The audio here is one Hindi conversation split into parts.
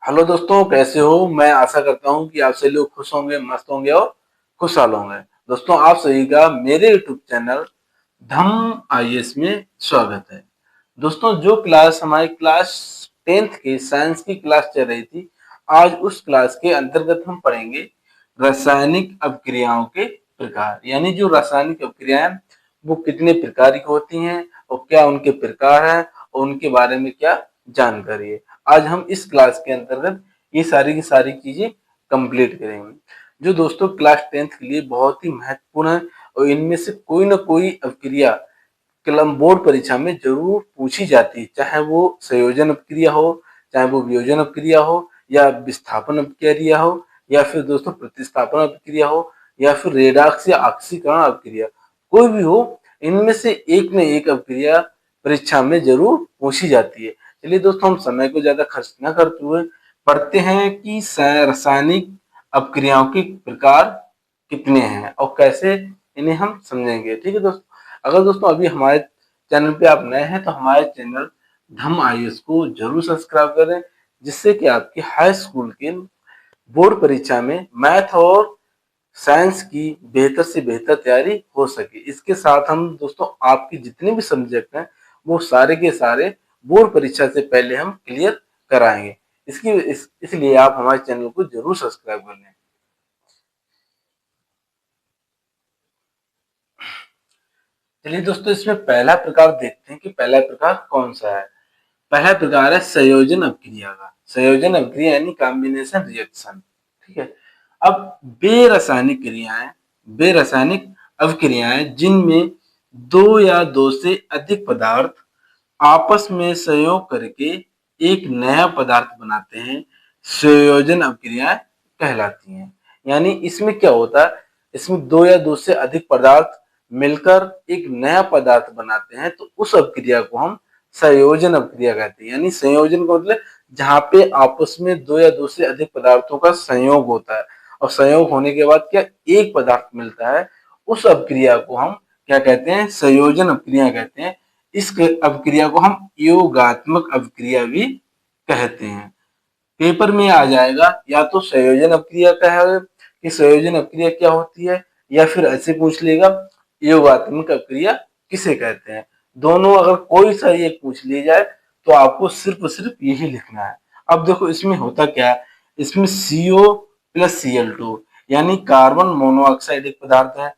हेलो दोस्तों, कैसे हो? मैं आशा करता हूँ कि आप सभी लोग खुश होंगे, मस्त होंगे और खुशहाल होंगे। दोस्तों, आप सभी का मेरे यूट्यूब चैनल धम आईएएस में स्वागत है। दोस्तों, जो क्लास हमारी क्लास 10th की साइंस की क्लास चल रही थी, आज उस क्लास के अंतर्गत हम पढ़ेंगे रासायनिक अभिक्रियाओं के प्रकार। यानी जो रासायनिक अभिक्रियाएं वो कितने प्रकार की होती हैं और क्या उनके प्रकार हैं और उनके बारे में क्या जानकारी है। आज हम इस क्लास के अंतर्गत ये सारी की सारी चीजें कंप्लीट करेंगे, जो दोस्तों क्लास 10th के लिए बहुत ही महत्वपूर्ण है और इनमें से कोई ना कोई अभिक्रिया कलम बोर्ड परीक्षा में जरूर पूछी जाती है, चाहे वो संयोजन अभिक्रिया हो, चाहे वो वियोजन अभिक्रिया हो, या विस्थापन अभिक्रिया हो, या फिर दोस्तों प्रतिस्थापन अभिक्रिया हो, या फिर रेडॉक्स या ऑक्सीकरण अभिक्रिया, कोई भी हो, इनमें से एक न एक अभिक्रिया परीक्षा में जरूर पूछी जाती है। चलिए दोस्तों, हम समय को ज्यादा खर्च न करते हुए पढ़ते हैं कि रासायनिक अपक्रियाओं के प्रकार कितने हैं और कैसे इन्हें हम समझेंगे। ठीक है दोस्तों, अगर दोस्तों अभी हमारे चैनल पे आप नए हैं तो हमारे चैनल धम आईएएस को जरूर सब्सक्राइब करें, जिससे कि आपकी हाई स्कूल के बोर्ड परीक्षा में मैथ और साइंस की बेहतर से बेहतर तैयारी हो सके। इसके साथ हम दोस्तों आपके जितने भी सब्जेक्ट हैं वो सारे के सारे बोर्ड परीक्षा से पहले हम क्लियर कराएंगे। इसलिए आप हमारे चैनल को जरूर सब्सक्राइब कर लें। चलिए दोस्तों, इसमें पहला प्रकार देखते हैं कि पहला प्रकार कौन सा है। पहला प्रकार है संयोजन अभिक्रिया का। संयोजन अभिक्रिया यानी कॉम्बिनेशन रिएक्शन। ठीक है। अब वे रासायनिक अभिक्रियाएं जिनमें दो या दो से अधिक पदार्थ आपस में संयोग करके एक नया पदार्थ बनाते हैं, संयोजन अभिक्रियाएं कहलाती हैं। यानी इसमें क्या होता है, इसमें दो या दो से अधिक पदार्थ मिलकर एक नया पदार्थ बनाते हैं, तो उस अभिक्रिया को हम संयोजन अभिक्रिया कहते हैं। यानी संयोजन का मतलब जहाँ पे आपस में दो या दो से अधिक पदार्थों का संयोग होता है और संयोग होने के बाद क्या एक पदार्थ मिलता है, उस अभिक्रिया को हम क्या कहते हैं, संयोजन अभिक्रिया कहते हैं। इस अभिक्रिया को हम योगात्मक अभिक्रिया भी कहते हैं। पेपर में आ जाएगा या तो संयोजन अभिक्रिया का है कि संयोजन अभिक्रिया क्या होती है, या फिर ऐसे पूछ लेगा योगात्मक अभिक्रिया किसे कहते हैं। दोनों अगर कोई सा एक पूछ लिया जाए तो आपको सिर्फ यही लिखना है। अब देखो इसमें होता क्या है, इसमें CO प्लस Cl2 यानी कार्बन मोनोऑक्साइड एक पदार्थ है,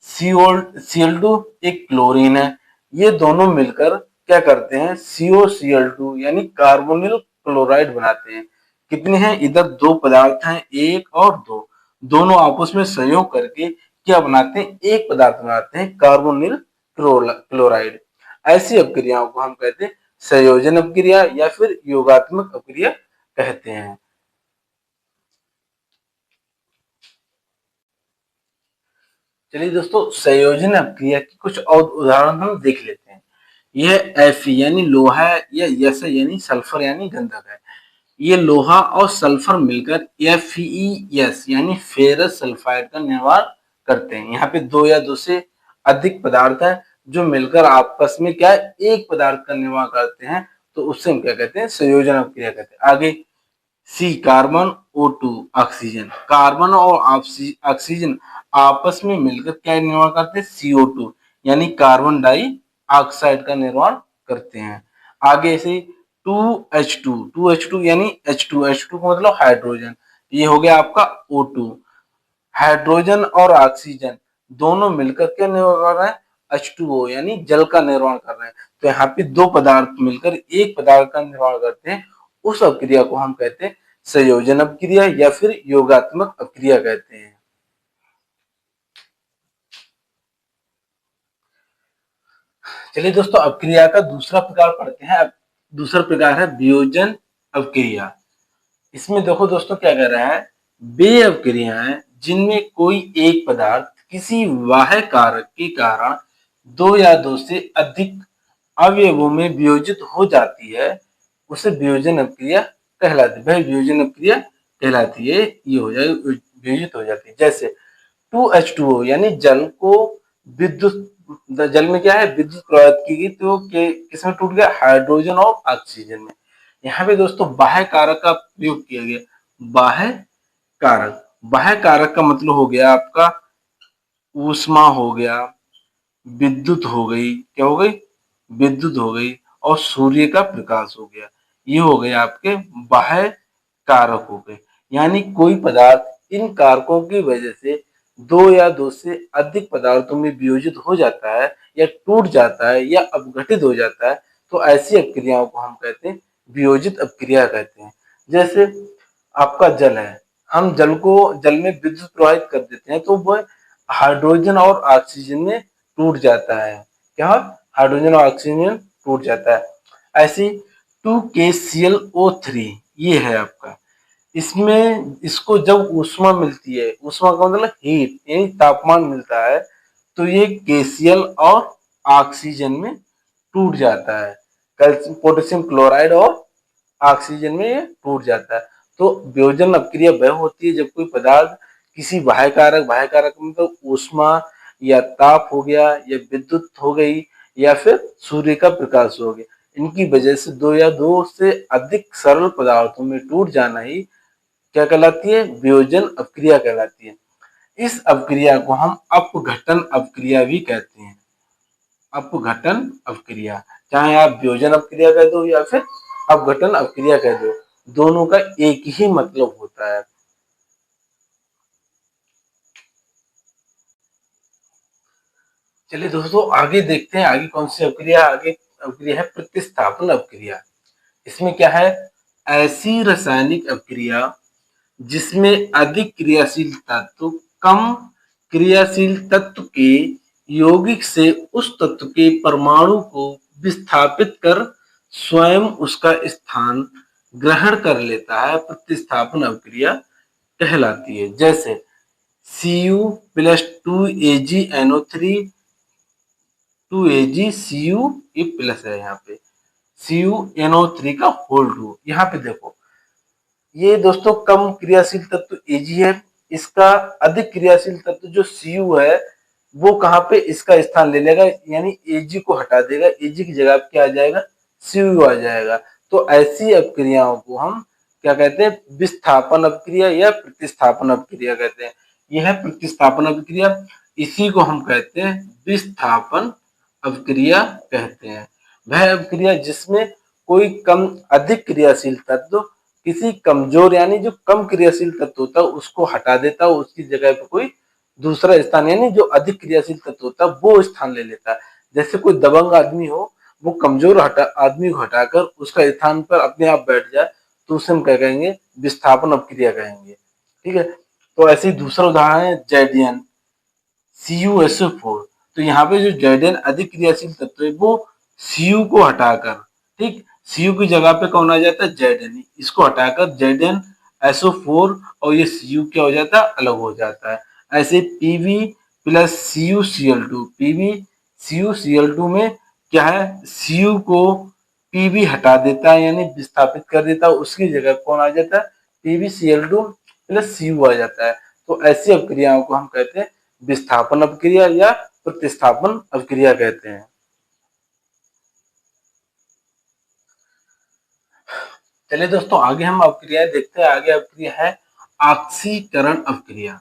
Cl2 एक क्लोरीन है। ये दोनों मिलकर क्या करते हैं, COCl2 यानी कार्बोनिल क्लोराइड बनाते हैं। कितने हैं, इधर दो पदार्थ हैं, एक और दो, दोनों आपस में संयोग करके क्या बनाते हैं, एक पदार्थ बनाते हैं, कार्बोनिल क्लोराइड। ऐसी अपक्रियाओं को हम कहते हैं संयोजन अपक्रिया या फिर योगात्मक अपक्रिया कहते हैं। चलिए दोस्तों, संयोजन अपक्रिया की कुछ और उदाहरण हम देख लेते हैं। यह Fe यानी लोहा है, या S यानी सल्फर यानी गंधक है। ये लोहा और सल्फर मिलकर FeS यानी फेरस सल्फाइड का निर्माण करते हैं। यहाँ पे दो या दो से अधिक पदार्थ हैं जो मिलकर आपस में क्या है, एक पदार्थ का निर्माण करते हैं, तो उससे हम क्या कहते हैं, संयोजन अपक्रिया कहते हैं। आगे सी कार्बन O2 ऑक्सीजन, कार्बन और ऑक्सीजन आपस में मिलकर क्या निर्माण करते हैं, CO2 यानी कार्बन डाई ऑक्साइड का निर्माण करते हैं। आगे से 2H2 यानी H2 का मतलब हाइड्रोजन, ये हो गया आपका O2। हाइड्रोजन और ऑक्सीजन दोनों मिलकर क्या निर्माण कर रहे हैं, H2O यानी जल का निर्माण कर रहे हैं। तो यहाँ पे दो पदार्थ मिलकर एक पदार्थ का निर्माण करते हैं, उस अभिक्रिया को हम कहते हैं संयोजन अभिक्रिया या फिर योगात्मक अभिक्रिया कहते हैं। चलिए दोस्तों, अभिक्रिया का दूसरा प्रकार पढ़ते हैं। दूसरा प्रकार है वियोजन अभिक्रिया। इसमें देखो दोस्तों क्या कर रहा है, वे अभिक्रियाएं जिनमें कोई एक पदार्थ किसी बाह्य कारक के कारण दो या दो से अधिक अवयवों में वियोजित हो जाती है, उसे वियोजन अभिक्रिया कहलाती है। भाई वियोजन अभिक्रिया कहलाती है, ये हो जाए वियोजित हो जाती है। जैसे 2H2O यानी जल को विद्युत, जल में क्या है, विद्युत प्रवाहित की गई तो किसमें टूट गया, हाइड्रोजन और ऑक्सीजन में। यहाँ पे दोस्तों बाह्य कारक का प्रयोग किया गया। बाह्य कारक, बाह्य कारक का मतलब हो गया आपका ऊष्मा हो गया, विद्युत हो गई, क्या हो गई, विद्युत हो गई, और सूर्य का प्रकाश हो गया। ये हो गए आपके बाह्य कारक हो गए। यानी कोई पदार्थ इन कारकों की वजह से दो या दो से अधिक पदार्थों में वियोजित हो जाता है या टूट जाता है या अपघटित हो जाता है, तो ऐसी अपक्रियाओं को हम कहते हैं वियोजित अपक्रिया कहते हैं। जैसे आपका जल है, हम जल में विद्युत प्रवाहित कर देते हैं तो वह हाइड्रोजन और ऑक्सीजन में टूट जाता है। क्या, हाइड्रोजन और ऑक्सीजन में टूट जाता है। ऐसी 2KClO3 ये है आपका, इसमें इसको जब ऊष्मा मिलती है, ऊष्मा का मतलब हीट यानी तापमान मिलता है, तो ये KCl और ऑक्सीजन में टूट जाता है। कैल्शियम पोटेशियम क्लोराइड और ऑक्सीजन में ये टूट जाता है। तो वियोजन अपक्रिया वह होती है जब कोई पदार्थ किसी बाह्य कारक मतलब ऊष्मा या ताप हो गया या विद्युत हो गई या फिर सूर्य का प्रकाश हो गया, इनकी वजह से दो या दो से अधिक सरल पदार्थों में टूट जाना ही क्या कहलाती है, वियोजन अपक्रिया कहलाती है। इस अपक्रिया को हम अपघटन अपक्रिया भी कहते हैं। अपघटन अपक्रिया, चाहे आप वियोजन अपक्रिया कह दो या फिर अपघटन अपक्रिया कह दो, दोनों का एक ही मतलब होता है। चलिए दोस्तों आगे देखते हैं, आगे कौन सी अपक्रिया, आगे अपक्रिया है प्रतिस्थापन अपक्रिया। इसमें क्या है, ऐसी रासायनिक अपक्रिया जिसमें अधिक क्रियाशील तत्व कम क्रियाशील तत्व के यौगिक से उस तत्व के परमाणु को विस्थापित कर स्वयं उसका स्थान ग्रहण कर लेता है, प्रतिस्थापन अपक्रिया कहलाती है। जैसे Cu+2AgNO3 2AgCu ये प्लस है, यहाँ पे CuNO3 का होल 2। यहाँ पे देखो ये दोस्तों कम क्रियाशील तत्व Ag है, इसका अधिक क्रियाशील तत्व जो Cu है वो कहाँ पे इसका स्थान ले लेगा, यानी Ag को हटा देगा, Ag की जगह क्या आ जाएगा, Cu आ जाएगा। तो ऐसी अपक्रियाओं को हम क्या कहते हैं, विस्थापन अपक्रिया या प्रतिस्थापन अपक्रिया कहते हैं। यह है प्रतिस्थापन अपक्रिया, इसी को हम कहते हैं विस्थापन अपक्रिया कहते हैं। वह अपक्रिया जिसमें कोई कम अधिक क्रियाशील तत्व किसी कमजोर यानी जो कम क्रियाशील तत्व होता है उसको हटा देता है, उसकी जगह पे कोई दूसरा स्थान यानी जो अधिक क्रियाशील तत्व होता है वो स्थान ले लेता है। जैसे कोई दबंग आदमी हो, वो कमजोर आदमी को हटाकर उसका स्थान पर अपने आप बैठ जाए, तो उसे हम क्या कहेंगे, विस्थापन अपक्रिया कहेंगे। ठीक है, तो ऐसे ही दूसरा उदाहरण है जैडियन CuSO4। तो यहाँ पे जो जैडियन अधिक क्रियाशील तत्व है वो Cu को हटाकर, ठीक, Cu की जगह पे कौन आ जाता है, Zn, इसको हटाकर Zn SO4 और ये Cu क्या हो जाता है, अलग हो जाता है। ऐसे Pb+CuCl2, PbCuCl2 में क्या है, Cu को Pb हटा देता है यानी विस्थापित कर देता है, उसकी जगह कौन आ जाता है, PbCl2+Cu आ जाता है। तो ऐसी अपक्रियाओं को हम कहते हैं विस्थापन अपक्रिया या प्रतिस्थापन अपक्रिया कहते हैं। चलिए दोस्तों आगे हम अपक्रियाएं देखते हैं। आगे अपक्रिया है ऑक्सीकरण अपक्रिया।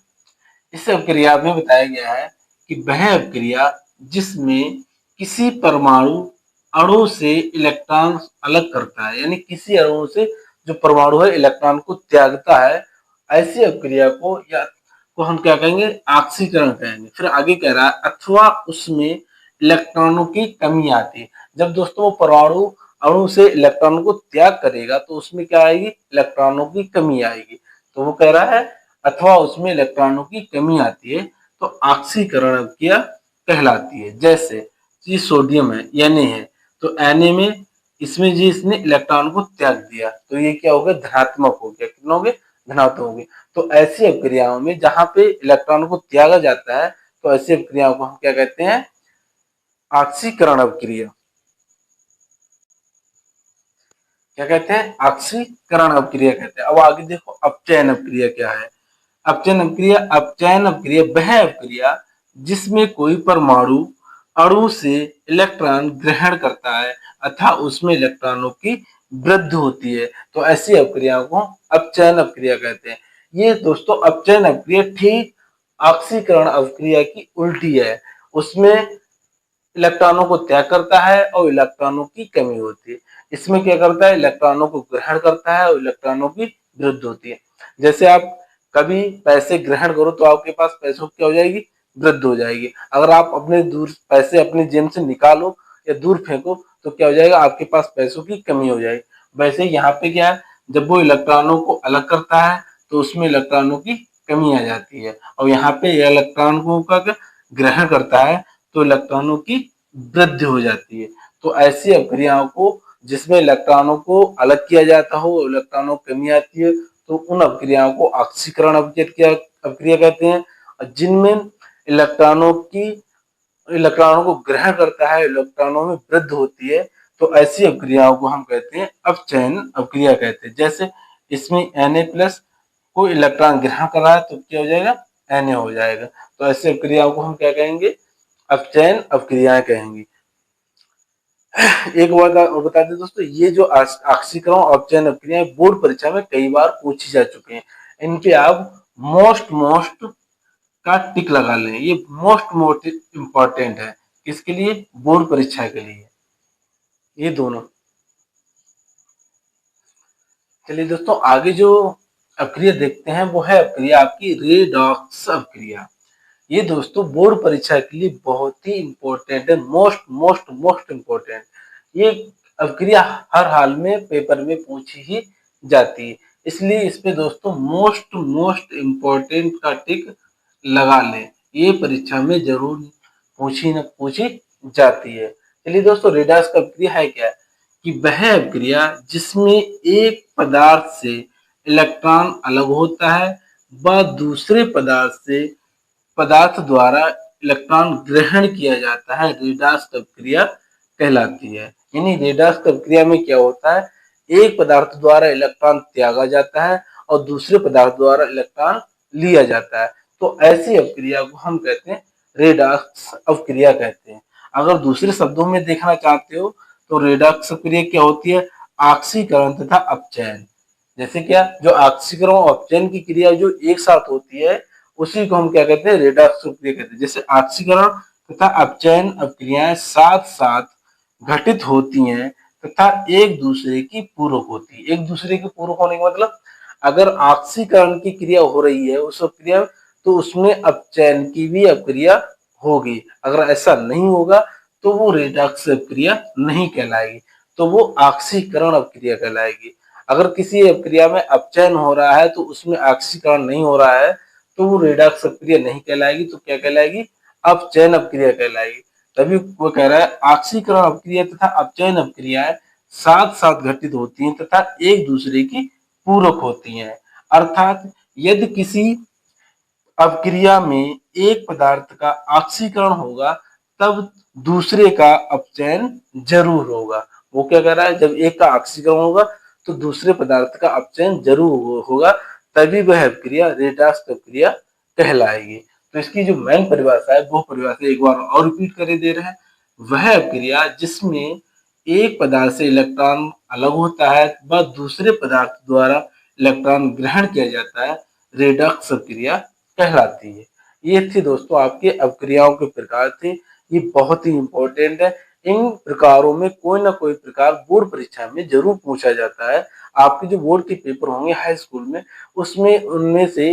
इस अपक्रिया में बताया गया है कि वह अपक्रिया जिसमें किसी परमाणु अणु से इलेक्ट्रॉन अलग करता है, यानी किसी अणु से जो परमाणु है इलेक्ट्रॉन को त्यागता है, ऐसी अपक्रिया को या को हम क्या कहेंगे, ऑक्सीकरण कहेंगे। फिर आगे कह रहा है अथवा उसमें इलेक्ट्रॉनों की कमी आती है। जब दोस्तों वो परमाणु अणु से इलेक्ट्रॉन को त्याग करेगा तो उसमें क्या आएगी, इलेक्ट्रॉनों की कमी आएगी। तो वो कह रहा है अथवा उसमें इलेक्ट्रॉनों की कमी आती है तो ऑक्सीकरण अपक्रिया कहलाती है। जैसे ये सोडियम है Na है, तो Na में इसमें जी इसने इलेक्ट्रॉन को त्याग दिया तो ये क्या हो गया, धनात्मक हो गया। कितना हो गया, धनात्मक हो गया। तो ऐसी अपक्रियाओं में जहां पे इलेक्ट्रॉन को त्यागा जाता है तो ऐसी अपक्रियाओं को हम क्या कहते हैं, ऑक्सीकरण अपक्रिया। क्या कहते हैं, ऑक्सीकरण अपक्रिया कहते हैं। अब आगे देखो अपचयन अपक्रिया क्या है। अपचयन अपक्रिया वह अपक्रिया जिसमें कोई परमाणु अणु से इलेक्ट्रॉन ग्रहण करता है अथवा उसमें इलेक्ट्रॉनों की वृद्धि होती है। तो ऐसी अपक्रिया को अपचयन अपक्रिया कहते हैं। ये दोस्तों अपचयन अपक्रिया ठीक ऑक्सीकरण अपक्रिया की उल्टी है। उसमें इलेक्ट्रॉनों को त्याग करता है और इलेक्ट्रॉनों की कमी होती है। इसमें क्या करता है, इलेक्ट्रॉनों को ग्रहण करता है और इलेक्ट्रॉनों की वृद्धि होती है। जैसे आप कभी पैसे ग्रहण करो तो आपके पास पैसों की क्या हो जाएगी, वृद्धि हो जाएगी। अगर आप अपने दूर पैसे अपनी जेब से निकालो या दूर फेंको तो क्या हो जाएगा, आपके पास पैसों की कमी हो जाएगी। वैसे यहाँ पे क्या है, जब वो इलेक्ट्रॉनों को अलग करता है तो उसमें इलेक्ट्रॉनों की कमी आ जाती है, और यहाँ पे इलेक्ट्रॉनों का ग्रहण करता है तो इलेक्ट्रॉनों की वृद्धि हो जाती है। तो ऐसी अपक्रियाओं को जिसमें इलेक्ट्रॉनों को अलग किया जाता हो, इलेक्ट्रॉनों की कमी आती है, तो उन अपक्रियाओं को ऑक्सीकरण अपक्रिया कहते हैं। और जिनमें इलेक्ट्रॉनों को ग्रहण करता है, इलेक्ट्रॉनों में वृद्धि होती है, तो ऐसी अपक्रियाओं को हम कहते हैं अपचयन अपक्रिया कहते हैं। जैसे इसमें Na+ को इलेक्ट्रॉन ग्रहण कर रहा है तो क्या हो जाएगा, Na हो जाएगा। तो ऐसी अपक्रियाओं को हम क्या कहेंगे, अपचयन अपक्रियाएं कहेंगे। एक बात और बता दें दोस्तों, ये जो ऑक्सीकरण और अपचयन अपक्रियाएं बोर्ड परीक्षा में कई बार पूछी जा चुके हैं। इन पे आप मोस्ट का टिक लगा लें, ये मोस्ट इम्पोर्टेंट है। किसके लिए, बोर्ड परीक्षा के लिए, ये दोनों। चलिए दोस्तों, आगे जो अपक्रिया देखते हैं वो है अपक्रिया आपकी रेडॉक्स अपक्रिया। ये दोस्तों बोर्ड परीक्षा के लिए बहुत ही इंपॉर्टेंट है, मोस्ट इम्पोर्टेंट। ये अपक्रिया हर हाल में पेपर में पूछी ही जाती है, इसलिए इस पे दोस्तों मोस्ट इम्पोर्टेंट का टिक लगा लें। ये परीक्षा में जरूर पूछी न पूछी जाती है। चलिए दोस्तों, रेडॉक्स का अपक्रिया है क्या, कि वह अपक्रिया जिसमें एक पदार्थ से इलेक्ट्रॉन अलग होता है व दूसरे पदार्थ द्वारा इलेक्ट्रॉन ग्रहण किया जाता है, रेडॉक्स अपक्रिया कहलाती है। यानी रेडॉक्स अपक्रिया में क्या होता है, एक पदार्थ द्वारा इलेक्ट्रॉन त्यागा जाता है और दूसरे पदार्थ द्वारा इलेक्ट्रॉन लिया जाता है। तो ऐसी अपक्रिया को हम कहते हैं रेडॉक्स अपक्रिया कहते हैं। अगर दूसरे शब्दों में देखना चाहते हो तो रेडॉक्स अपक्रिया क्या होती है, ऑक्सीकरण तथा अपचयन। जैसे क्या, जो ऑक्सीकरण और अपचयन की क्रिया जो एक साथ होती है उसी को हम क्या कहते हैं, रेडॉक्स अपक्रिया कहते हैं। जैसे ऑक्सीकरण तथा अपचयन अपक्रियाएं साथ साथ घटित होती हैं तथा एक दूसरे की पूरक होती है। एक दूसरे के पूरक होने का मतलब, अगर ऑक्सीकरण की क्रिया हो रही है उस अपक्रिया तो उसमें अपचयन की भी अपक्रिया होगी। अगर ऐसा नहीं होगा तो वो रेडॉक्स अपक्रिया नहीं कहलाएगी, तो वो ऑक्सीकरण अपक्रिया कहलाएगी। अगर किसी अपक्रिया में अपचयन हो रहा है तो उसमें ऑक्सीकरण नहीं हो रहा है तो वो रेडॉक्स अपक्रिया नहीं कहलाएगी, तो क्या कहलाएगी, अपचयन अपक्रिया कहलाएगी। तभी वो कह रहा है ऑक्सीकरण अपक्रिया तथा अपचयन अपक्रियाएं साथ साथ घटित होती हैं तथा एक दूसरे की पूरक होती हैं। अर्थात यदि किसी अपक्रिया में एक पदार्थ का ऑक्सीकरण होगा तब दूसरे का अपचयन जरूर होगा। वो क्या कह रहा है, जब एक का ऑक्सीकरण होगा तो दूसरे पदार्थ का अपचयन जरूर होगा, तभी वह अपक्रिया रेडॉक्स अपक्रिया कहलाएगी। तो इसकी जो मेन परिभाषा है वो परिभाषा एक बार और रिपीट कर दे रहे हैं। वह अपक्रिया जिसमें एक पदार्थ से इलेक्ट्रॉन अलग होता है व दूसरे पदार्थ द्वारा इलेक्ट्रॉन ग्रहण किया जाता है, रेडॉक्स अपक्रिया कहलाती है। ये थी दोस्तों आपके अपक्रियाओं के प्रकार थे, ये बहुत ही इंपॉर्टेंट है। इन प्रकारों में कोई ना कोई प्रकार बोर्ड परीक्षा में जरूर पूछा जाता है। आपके जो बोर्ड के पेपर होंगे हाई स्कूल में, उसमें उनमें से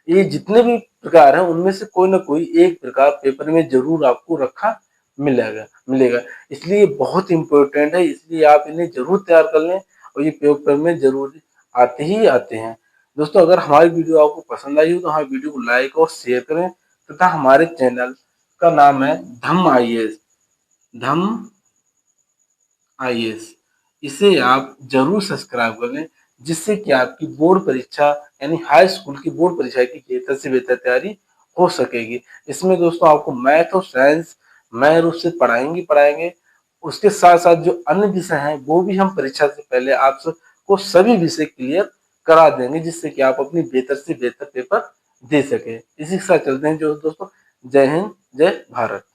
ये जितने भी प्रकार हैं उनमें से कोई ना कोई एक प्रकार पेपर में जरूर आपको रखा मिलेगा। इसलिए बहुत इंपॉर्टेंट है, इसलिए आप इन्हें जरूर तैयार कर लें और ये पेपर में जरूर आते ही आते हैं। दोस्तों, अगर हमारी वीडियो आपको पसंद आई हो तो हमारी वीडियो को लाइक और शेयर करें तथा हमारे चैनल का नाम है धम IAS, इसे आप जरूर सब्सक्राइब कर लें, जिससे कि आपकी बोर्ड परीक्षा यानी हाई स्कूल की बोर्ड परीक्षा की बेहतर से बेहतर तैयारी हो सकेगी। इसमें दोस्तों आपको मैथ और साइंस नए रूप से पढ़ाएंगे। उसके साथ साथ जो अन्य विषय हैं वो भी हम परीक्षा से पहले आप सबको सभी विषय क्लियर करा देंगे, जिससे कि आप अपनी बेहतर से बेहतर पेपर दे सके। इसी के साथ चलते हैं जो दोस्तों, जय हिंद जय भारत।